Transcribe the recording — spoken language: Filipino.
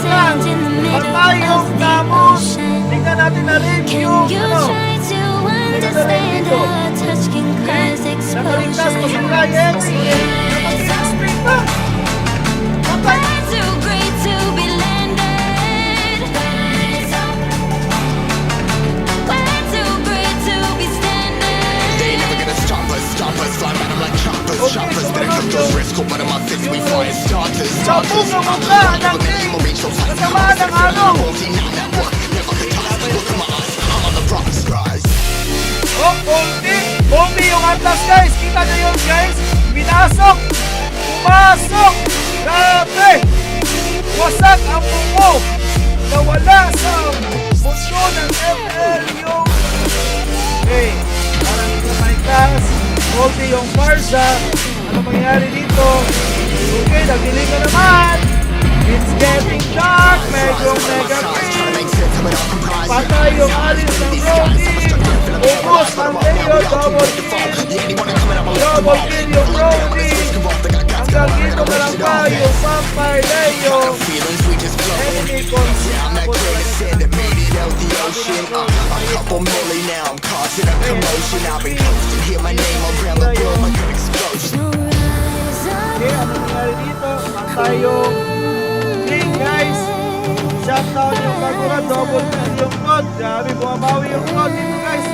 lang. Patay yung Camus. Tingnan natin na rin yung ano. Tingnan na rin dito. Nakaligtas pa sa Brian. Nakaligtas pa. Patay. Choppers, better cut those wrists, go butter my fists, we fire starters. Sabog ang mukha ng king. Kasama ng araw. Oh, Bombi yung Atlas guys. Kita nyo yun guys. Pinasok. Pumasok. Grabe. Wasak ang bungo. Nawala sa mundo ng FL yung hey, parang ito my class. Bombi yung Barza. Ano mangyari dito? Okay, nagiling na naman. It's getting dark. Medyo mega king. Patay yung alis ng Brody. Ubus ang Leo. Double kill. Double kill yung Brody. Hanggang dito na lang pa yung Vampire Leo. Enemy consumable. Couple milli now, I'm causing a commotion. I've been coasting, hear my name around the world like an explosion. Okay, ano nangyari dito? Patay yung King guys. Shutdown yung Kagura. Double kill yung God. Grabe, bumabawi yung God dito guys.